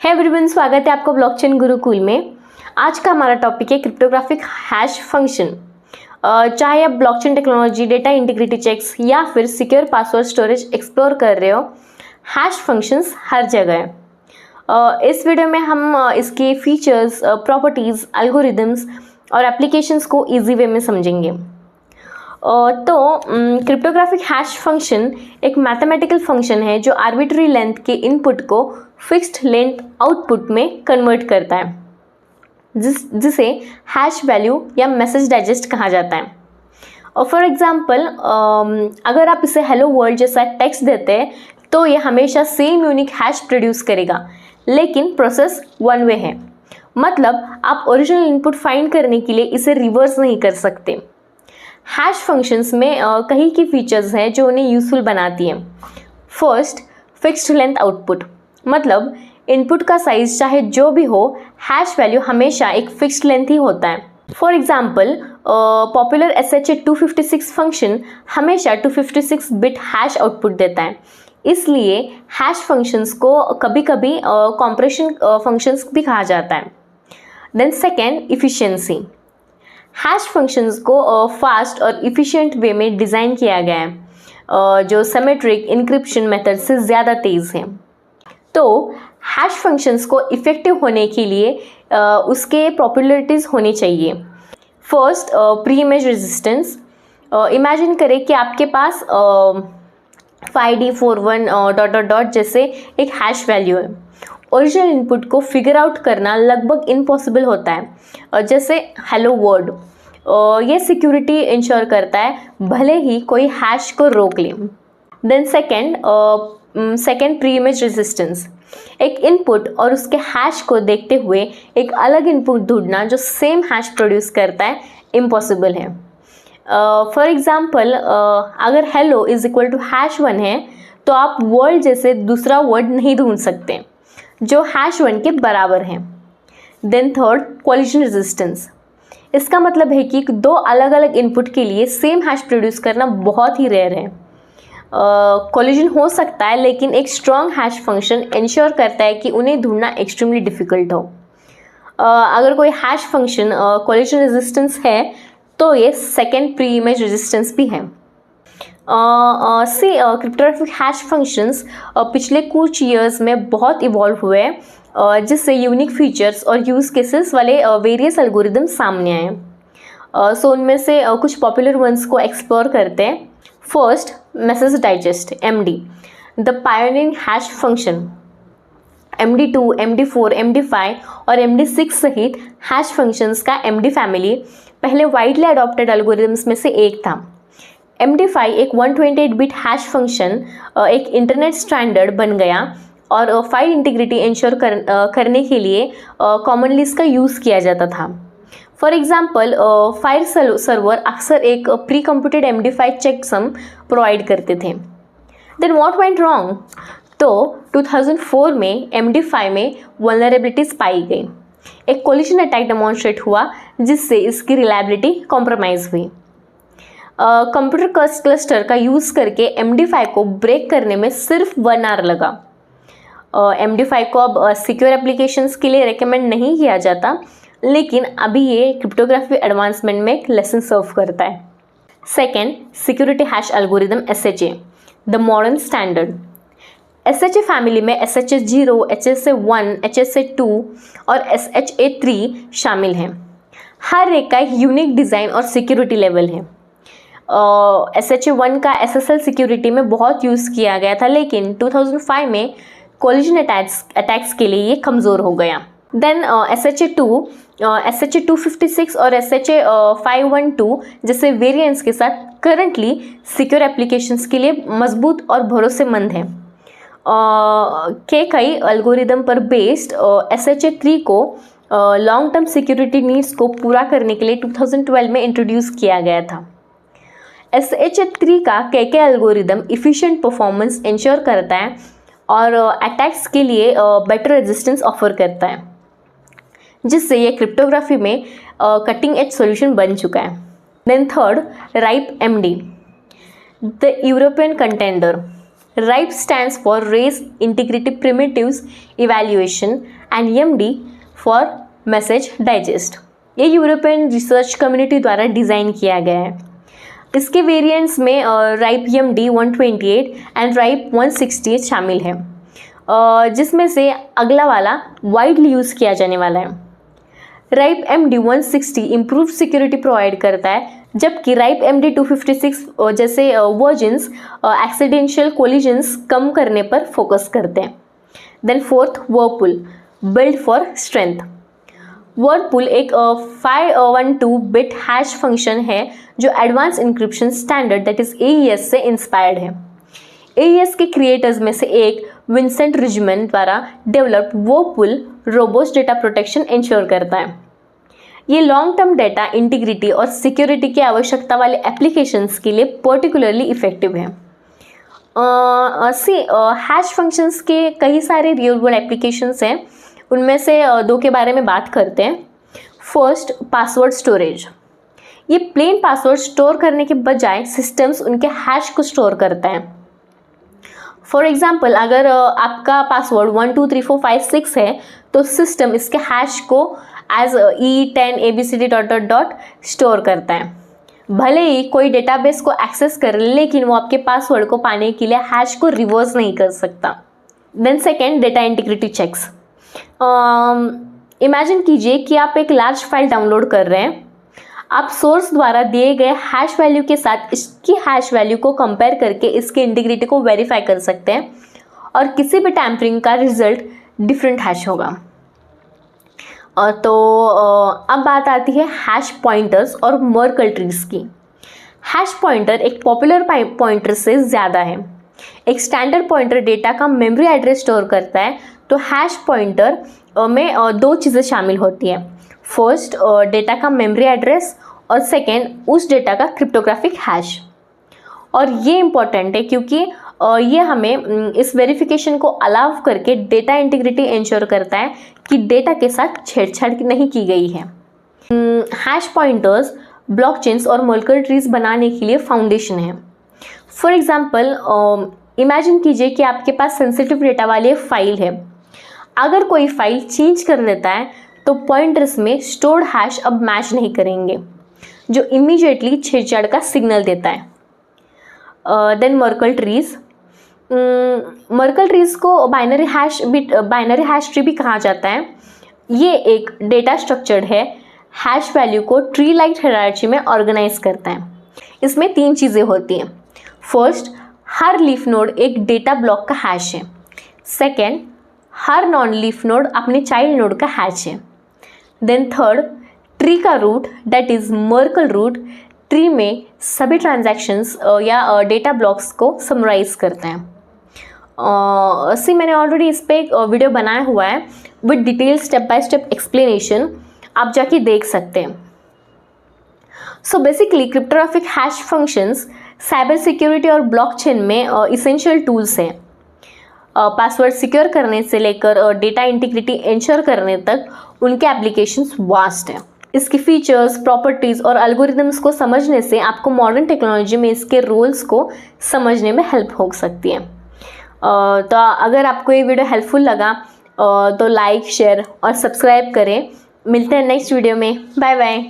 है एवरीवन, स्वागत है आपको ब्लॉकचेन गुरुकुल में। आज का हमारा टॉपिक है क्रिप्टोग्राफिक हैश फंक्शन। चाहे आप blockchain technology, data integrity checks या फिर सिक्योर पासवर्ड स्टोरेज एक्सप्लोर कर रहे हो, हैश फंक्शंस हर जगह है। इस वीडियो में हम इसके फीचर्स, प्रॉपर्टीज़, एल्गोरिदम्स और एप्लीकेशंस को ईजी वे में समझेंगे। क्रिप्टोग्राफिक हैश फंक्शन एक मैथमेटिकल फंक्शन है जो आर्बिट्री लेंथ के इनपुट को फिक्स्ड लेंथ आउटपुट में कन्वर्ट करता है, जिसे हैश वैल्यू या मैसेज डाइजेस्ट कहा जाता है। और फॉर एग्जांपल, अगर आप इसे हेलो वर्ल्ड जैसा टेक्स्ट देते हैं तो ये हमेशा सेम यूनिक हैश प्रोड्यूस करेगा, लेकिन प्रोसेस वन वे है। मतलब आप ओरिजिनल इनपुट फाइंड करने के लिए इसे रिवर्स नहीं कर सकते। हैश फंक्शंस में कई की फीचर्स हैं जो उन्हें यूजफुल बनाती हैं। फर्स्ट, फिक्स्ड लेंथ आउटपुट, मतलब इनपुट का साइज चाहे जो भी हो, हैश वैल्यू हमेशा एक फिक्स्ड लेंथ ही होता है। For example, popular SHA-256 function हमेशा 256 बिट हैश आउटपुट देता है, इसलिए हैश फंक्शंस को कभी कभी कॉम्प्रेशन फंक्शंस भी कहा जाता है। Then second, efficiency. Hash functions को फास्ट और इफ़िशिएंट वे में डिज़ाइन किया गया है, जो सिमेट्रिक इंक्रिप्शन मेथड से ज़्यादा तेज़ है। तो हैश फंक्शंस को इफ़ेक्टिव होने के लिए उसके प्रॉपर्टीज़ होनी चाहिए। First, preimage resistance. Imagine करें कि आपके पास 5D41 ... जैसे एक हैश वैल्यू है। ओरिजिनल इनपुट को फिगर आउट करना लगभग इम्पॉसिबल होता है, जैसे हेलो वर्ल्ड। ये सिक्योरिटी इंश्योर करता है, भले ही कोई हैश को रोक ले। Then second, preimage resistance. एक इनपुट और उसके हैश को देखते हुए एक अलग इनपुट ढूंढना जो सेम हैश प्रोड्यूस करता है, इम्पॉसिबल है। फॉर एग्जाम्पल, अगर हेलो इज इक्वल टू #1 है तो आप वर्ल्ड जैसे दूसरा वर्ड नहीं ढूंढ सकते जो #1 के बराबर है। Then third, collision resistance. इसका मतलब है कि दो अलग अलग इनपुट के लिए सेम हैश प्रोड्यूस करना बहुत ही रेयर है। कोलिजन हो सकता है, लेकिन एक स्ट्रॉन्ग हैश फंक्शन इंश्योर करता है कि उन्हें ढूंढना एक्सट्रीमली डिफिकल्ट हो। अगर कोई हैश फंक्शन कोलिजन रेजिस्टेंस है तो ये सेकेंड प्री इमेज रेजिस्टेंस भी है। क्रिप्टोग्राफिक हैश फंक्शंस पिछले कुछ ईयर्स में बहुत इवॉल्व हुए हैं, जिससे यूनिक फीचर्स और यूज़ केसेस वाले वेरियस एल्गोरिदम सामने आए। सो उनमें से कुछ पॉपुलर वंस को एक्सप्लोर करते हैं। First, message digest MD, the pioneering hash function. MD2, MD4, MD5 और MD6 सहित हैश फंक्शंस का MD फैमिली पहले वाइडली अडॉप्टेड एल्गोरिदम्स में से एक था। MD5 एक 128 बिट हैश फंक्शन एक इंटरनेट स्टैंडर्ड बन गया और फाइल इंटीग्रिटी इंश्योर करने के लिए कॉमनली इसका यूज़ किया जाता था। फॉर एग्जांपल, फाइल सर्वर अक्सर एक pre computed MD5 checksum provide करते थे। Then what went wrong? तो 2004 में MD5 में वल्नरेबिलिटीज पाई गई। एक कोलिजन अटैक डेमोन्स्ट्रेट हुआ जिससे इसकी रिलायबिलिटी कॉम्प्रोमाइज़ हुई। कंप्यूटर क्लस्टर का यूज़ करके MD5 को ब्रेक करने में सिर्फ 1 आवर लगा। MD5 को अब सिक्योर एप्लीकेशंस के लिए रेकमेंड नहीं किया जाता, लेकिन अभी ये क्रिप्टोग्राफी एडवांसमेंट में एक लेसन सर्व करता है। Second, security hash algorithm SHA, the modern standard. SHA family में SHA-0, HSA-1, HSA-2 और SHA-3 शामिल हैं। हर एक का एक यूनिक डिज़ाइन और सिक्योरिटी लेवल है। SHA-1 का SSL सिक्योरिटी में बहुत यूज़ किया गया था, लेकिन 2005 में कोलिजन अटैक्स के लिए ये कमज़ोर हो गया। देन SHA-2, SHA-256 और SHA-512 जैसे वेरिएंट्स के साथ करंटली सिक्योर एप्लीकेशंस के लिए मजबूत और भरोसेमंद है। के कई एल्गोरिदम पर बेस्ड SHA-3 को लॉन्ग टर्म सिक्योरिटी नीड्स को पूरा करने के लिए 2012 में इंट्रोड्यूस किया गया था। SHA-3 का KK algorithm efficient performance ensure करता है और अटैक्स के लिए बेटर रेजिस्टेंस ऑफर करता है, जिससे ये क्रिप्टोग्राफी में कटिंग एज सॉल्यूशन बन चुका है। Then third, RIPE MD, the European contender. RIPE stands for Race Integrity Primitives Evaluation and EMD for Message Digest। ये यूरोपियन रिसर्च कम्युनिटी द्वारा डिज़ाइन किया गया है। इसके वेरिएंट्स में RIPE EMD 128 एंड RIPE 160 शामिल है, जिसमें से अगला वाला वाइडली यूज़ किया जाने वाला है। RIPE MD 160 improve security provide करता है, जबकि RIPE MD 256 जैसे वर्जन्स एक्सीडेंशियल कोलिजन्स कम करने पर फोकस करते हैं। Then fourth, Whirlpool built for strength. Whirlpool एक 512 बिट हैश फंक्शन है जो advance encryption standard that is AES से इंस्पायर्ड है। AES के क्रिएटर्स में से एक विंसेंट रिजमैन द्वारा developed Whirlpool robust data protection ensure करता है। ये लॉन्ग टर्म डेटा इंटीग्रिटी और सिक्योरिटी की आवश्यकता वाले एप्लीकेशंस के लिए पर्टिकुलरली इफेक्टिव है। हैश फंक्शंस के कई सारे रियल वर्ल्ड एप्लीकेशंस हैं, उनमें से दो के बारे में बात करते हैं। First, password storage. ये प्लेन पासवर्ड स्टोर करने के बजाय सिस्टम्स उनके हैश को स्टोर करता है। फॉर एग्जाम्पल, अगर आपका पासवर्ड 1 2 3 4 5 6 है तो सिस्टम इसके हैश को एज E10 ABCD ... स्टोर करता है। भले ही कोई डेटाबेस को एक्सेस कर ले, लेकिन वो आपके पासवर्ड को पाने के लिए हैश को रिवर्स नहीं कर सकता। Then second, data integrity checks. Imagine कीजिए कि आप एक लार्ज फाइल डाउनलोड कर रहे हैं। आप सोर्स द्वारा दिए गए हैश वैल्यू के साथ इसकी हैश वैल्यू को कंपेयर करके इसकी इंटीग्रिटी को वेरीफाई कर सकते हैं, और किसी भी टैम्परिंग का रिजल्ट डिफरेंट हैश होगा। तो अब बात आती है हैश पॉइंटर्स और मर्कल ट्रीज की। हैश पॉइंटर एक पॉपुलर पॉइंटर से ज़्यादा है। एक स्टैंडर्ड पॉइंटर डेटा का मेमोरी एड्रेस स्टोर करता है, तो हैश पॉइंटर में दो चीज़ें शामिल होती हैं। फर्स्ट, डेटा का मेमोरी एड्रेस, और सेकेंड, उस डेटा का क्रिप्टोग्राफिक हैश। और ये इम्पॉर्टेंट है क्योंकि ये हमें इस वेरिफिकेशन को अलाउ करके डेटा इंटीग्रिटी इंश्योर करता है कि डेटा के साथ छेड़छाड़ नहीं की गई है। हैश पॉइंटर्स ब्लॉकचेन्स और मर्कल ट्रीज बनाने के लिए फाउंडेशन है। फॉर एग्जांपल, इमेजिन कीजिए कि आपके पास सेंसिटिव डेटा वाली एक फाइल है। अगर कोई फाइल चेंज कर देता है तो पॉइंटर्स में स्टोर्ड हैश अब मैच नहीं करेंगे, जो इमीडिएटली छेड़छाड़ का सिग्नल देता है। Then Merkle trees. Merkle trees को बाइनरी हैश ट्री भी कहा जाता है। ये एक डेटा स्ट्रक्चर्ड है, हैश वैल्यू को ट्री लाइक हायरार्की में ऑर्गेनाइज करता है। इसमें 3 चीज़ें होती हैं। फर्स्ट, हर लीफ नोड एक डेटा ब्लॉक का हैश है। सेकेंड, हर नॉन लीफ नोड अपने चाइल्ड नोड का हैश है। देन थर्ड, ट्री का root that is Merkle root tree में सभी ट्रांजैक्शंस या डेटा ब्लॉक्स को समराइज करते हैं। मैंने ऑलरेडी इस पर एक वीडियो बनाया हुआ है with detail step by step explanation, आप जाके देख सकते हैं। So basically cryptographic hash functions cyber security और ब्लॉकचेन में इसेंशियल टूल्स हैं। पासवर्ड सिक्योर करने से लेकर डेटा इंटीग्रिटी इंश्योर करने तक उनके एप्लीकेशंस वास्ट हैं। इसके फीचर्स, प्रॉपर्टीज़ और एल्गोरिदम्स को समझने से आपको मॉडर्न टेक्नोलॉजी में इसके रोल्स को समझने में हेल्प हो सकती है। तो अगर आपको ये वीडियो हेल्पफुल लगा तो लाइक, शेयर और सब्सक्राइब करें। मिलते हैं नेक्स्ट वीडियो में। Bye bye.